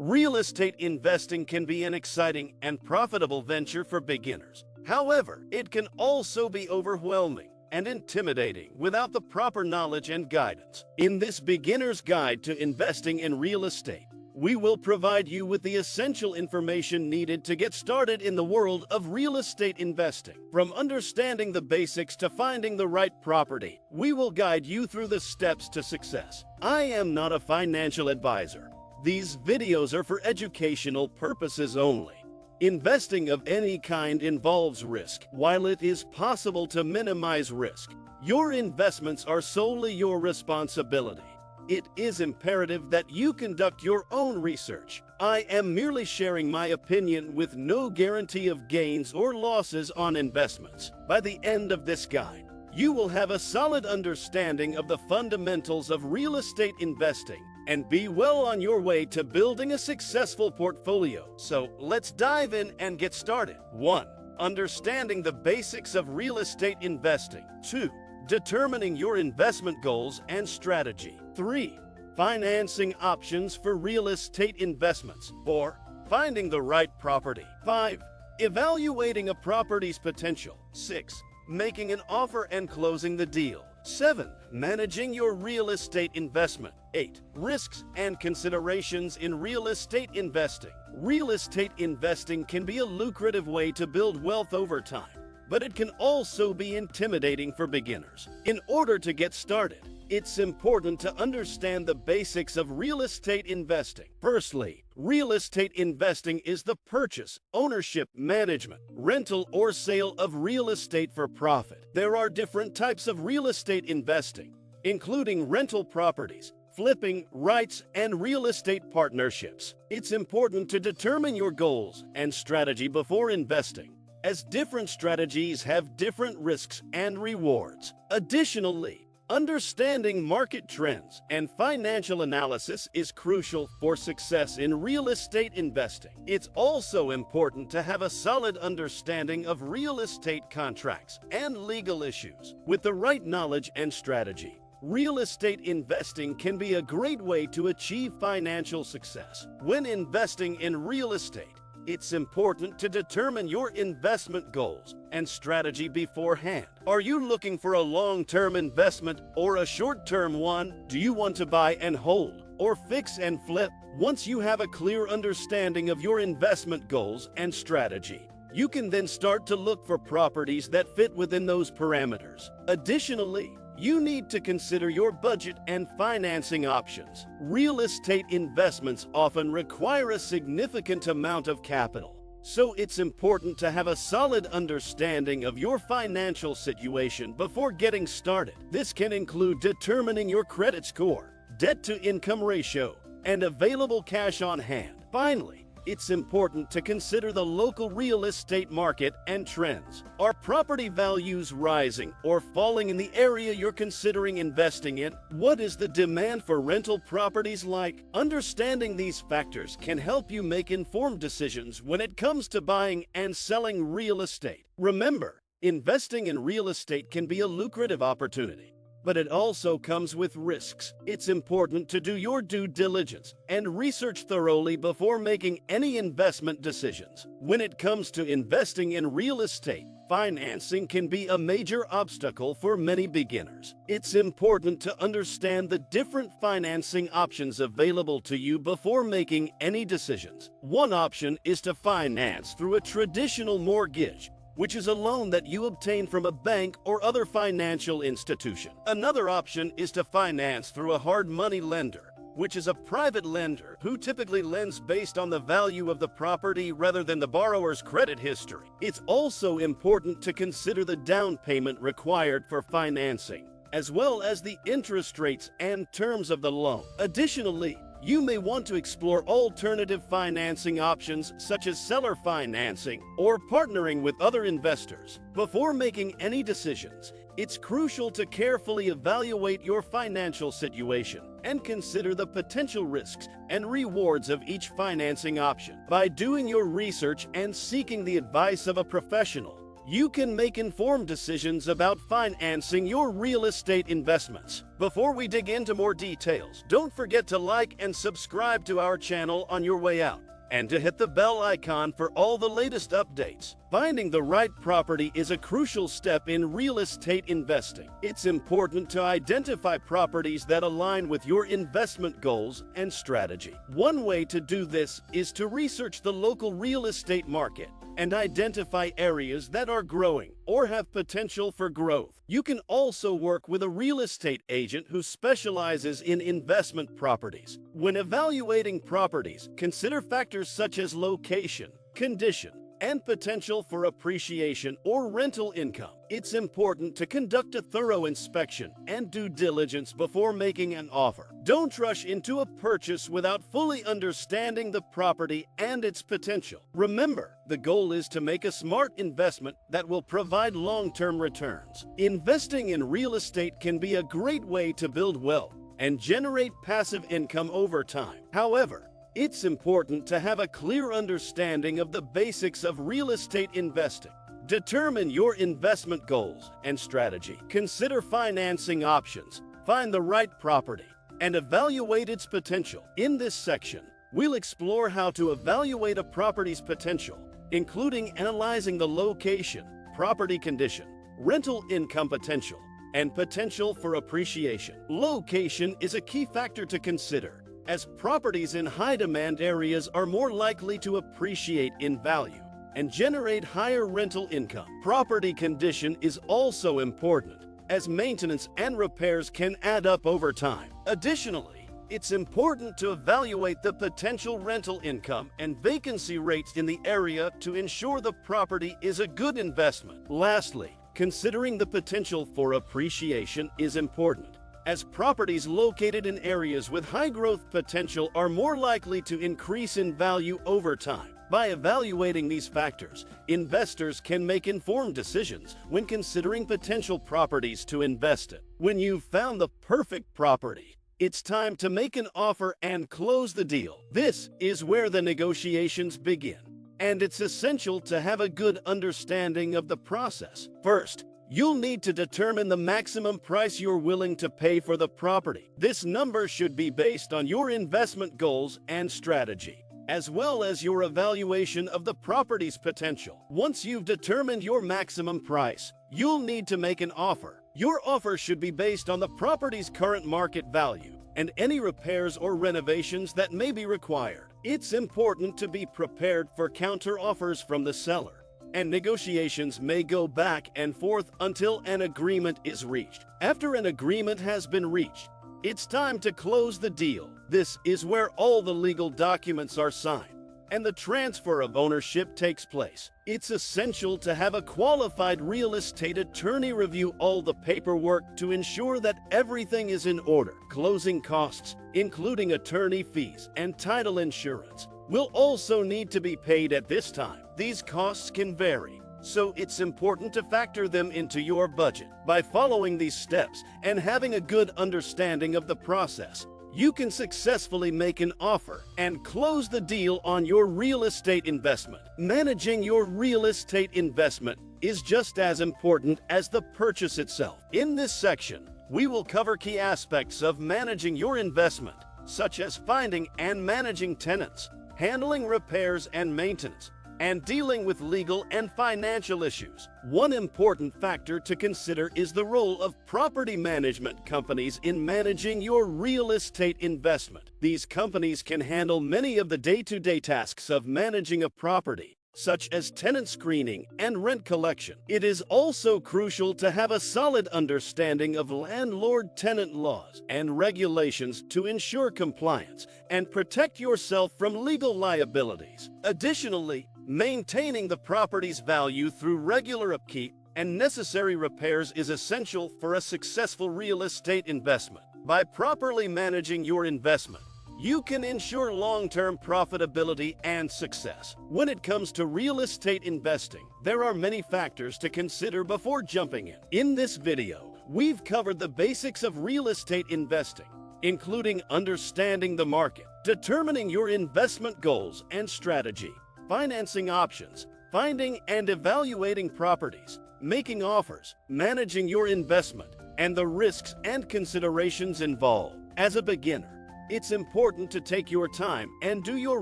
Real estate investing can be an exciting and profitable venture for beginners. However, it can also be overwhelming and intimidating without the proper knowledge and guidance. In this beginner's guide to investing in real estate, we will provide you with the essential information needed to get started in the world of real estate investing. From understanding the basics to finding the right property, we will guide you through the steps to success. I am not a financial advisor. These videos are for educational purposes only. Investing of any kind involves risk. While it is possible to minimize risk, your investments are solely your responsibility. It is imperative that you conduct your own research. I am merely sharing my opinion with no guarantee of gains or losses on investments. By the end of this guide, you will have a solid understanding of the fundamentals of real estate investing and be well on your way to building a successful portfolio. So let's dive in and get started. 1. Understanding the basics of real estate investing. 2. Determining your investment goals and strategy. 3. Financing options for real estate investments. 4. Finding the right property. 5. Evaluating a property's potential. 6. Making an offer and closing the deal. 7. Managing your real estate investment. 8. Risks and considerations in real estate investing. Real estate investing can be a lucrative way to build wealth over time, but it can also be intimidating for beginners. In order to get started, it's important to understand the basics of real estate investing. Firstly, real estate investing is the purchase, ownership, management, rental, or sale of real estate for profit. There are different types of real estate investing, including rental properties, flipping, rights, and real estate partnerships. It's important to determine your goals and strategy before investing, as different strategies have different risks and rewards. Additionally, understanding market trends and financial analysis is crucial for success in real estate investing. It's also important to have a solid understanding of real estate contracts and legal issues. With the right knowledge and strategy, real estate investing can be a great way to achieve financial success. When investing in real estate, it's important to determine your investment goals and strategy beforehand. Are you looking for a long-term investment or a short-term one? Do you want to buy and hold or fix and flip? Once you have a clear understanding of your investment goals and strategy, you can then start to look for properties that fit within those parameters. Additionally, you need to consider your budget and financing options. Real estate investments often require a significant amount of capital, so it's important to have a solid understanding of your financial situation before getting started. This can include determining your credit score, debt-to-income ratio, and available cash on hand. Finally, it's important to consider the local real estate market and trends. Are property values rising or falling in the area you're considering investing in? What is the demand for rental properties like? Understanding these factors can help you make informed decisions when it comes to buying and selling real estate. Remember, investing in real estate can be a lucrative opportunity, but it also comes with risks. It's important to do your due diligence and research thoroughly before making any investment decisions. When it comes to investing in real estate, financing can be a major obstacle for many beginners. It's important to understand the different financing options available to you before making any decisions. One option is to finance through a traditional mortgage, which is a loan that you obtain from a bank or other financial institution. Another option is to finance through a hard money lender, which is a private lender who typically lends based on the value of the property rather than the borrower's credit history. It's also important to consider the down payment required for financing, as well as the interest rates and terms of the loan. Additionally, you may want to explore alternative financing options such as seller financing or partnering with other investors. Before making any decisions, it's crucial to carefully evaluate your financial situation and consider the potential risks and rewards of each financing option. By doing your research and seeking the advice of a professional, you can make informed decisions about financing your real estate investments. Before we dig into more details, don't forget to like and subscribe to our channel on your way out, and to hit the bell icon for all the latest updates. Finding the right property is a crucial step in real estate investing. It's important to identify properties that align with your investment goals and strategy. One way to do this is to research the local real estate market and identify areas that are growing or have potential for growth. You can also work with a real estate agent who specializes in investment properties. When evaluating properties, consider factors such as location, condition, and potential for appreciation or rental income. It's important to conduct a thorough inspection and due diligence before making an offer. Don't rush into a purchase without fully understanding the property and its potential. Remember, the goal is to make a smart investment that will provide long-term returns. Investing in real estate can be a great way to build wealth and generate passive income over time. However, it's important to have a clear understanding of the basics of real estate investing. Determine your investment goals and strategy. Consider financing options, find the right property, and evaluate its potential. In this section, we'll explore how to evaluate a property's potential, including analyzing the location, property condition, rental income potential, and potential for appreciation. Location is a key factor to consider, as properties in high-demand areas are more likely to appreciate in value and generate higher rental income. Property condition is also important, as maintenance and repairs can add up over time. Additionally, it's important to evaluate the potential rental income and vacancy rates in the area to ensure the property is a good investment. Lastly, considering the potential for appreciation is important, as properties located in areas with high growth potential are more likely to increase in value over time. By evaluating these factors, investors can make informed decisions when considering potential properties to invest in. When you've found the perfect property, it's time to make an offer and close the deal. This is where the negotiations begin, and it's essential to have a good understanding of the process. First, you'll need to determine the maximum price you're willing to pay for the property. This number should be based on your investment goals and strategy, as well as your evaluation of the property's potential. Once you've determined your maximum price, you'll need to make an offer. Your offer should be based on the property's current market value and any repairs or renovations that may be required. It's important to be prepared for counter-offers from the seller, and negotiations may go back and forth until an agreement is reached. After an agreement has been reached, it's time to close the deal. This is where all the legal documents are signed and the transfer of ownership takes place. It's essential to have a qualified real estate attorney review all the paperwork to ensure that everything is in order. Closing costs, including attorney fees and title insurance, will also need to be paid at this time. These costs can vary, so it's important to factor them into your budget. By following these steps and having a good understanding of the process, you can successfully make an offer and close the deal on your real estate investment. Managing your real estate investment is just as important as the purchase itself. In this section, we will cover key aspects of managing your investment, such as finding and managing tenants, handling repairs and maintenance, and dealing with legal and financial issues. One important factor to consider is the role of property management companies in managing your real estate investment. These companies can handle many of the day-to-day tasks of managing a property, such as tenant screening and rent collection. It is also crucial to have a solid understanding of landlord-tenant laws and regulations to ensure compliance and protect yourself from legal liabilities. Additionally, maintaining the property's value through regular upkeep and necessary repairs is essential for a successful real estate investment. By properly managing your investment, you can ensure long-term profitability and success. When it comes to real estate investing, there are many factors to consider before jumping in. In this video, we've covered the basics of real estate investing, including understanding the market, determining your investment goals and strategy, financing options, finding and evaluating properties, making offers, managing your investment, and the risks and considerations involved. As a beginner, it's important to take your time and do your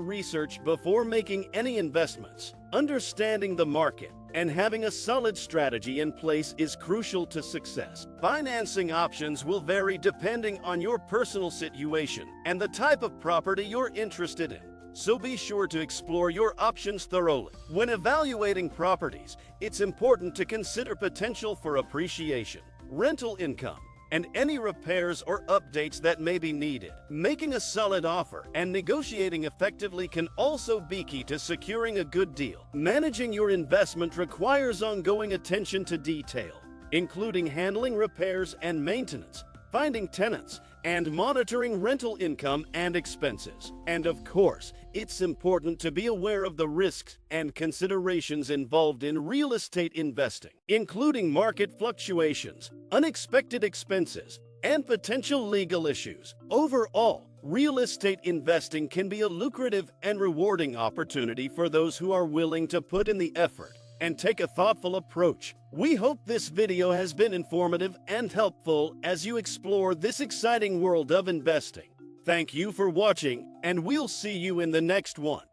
research before making any investments. Understanding the market and having a solid strategy in place is crucial to success. Financing options will vary depending on your personal situation and the type of property you're interested in, so be sure to explore your options thoroughly. When evaluating properties, it's important to consider potential for appreciation, rental income, and any repairs or updates that may be needed. Making a solid offer and negotiating effectively can also be key to securing a good deal. Managing your investment requires ongoing attention to detail, including handling repairs and maintenance, finding tenants, and monitoring rental income and expenses. And of course, it's important to be aware of the risks and considerations involved in real estate investing, including market fluctuations, unexpected expenses, and potential legal issues. Overall, real estate investing can be a lucrative and rewarding opportunity for those who are willing to put in the effort and take a thoughtful approach. We hope this video has been informative and helpful as you explore this exciting world of investing. Thank you for watching, and we'll see you in the next one.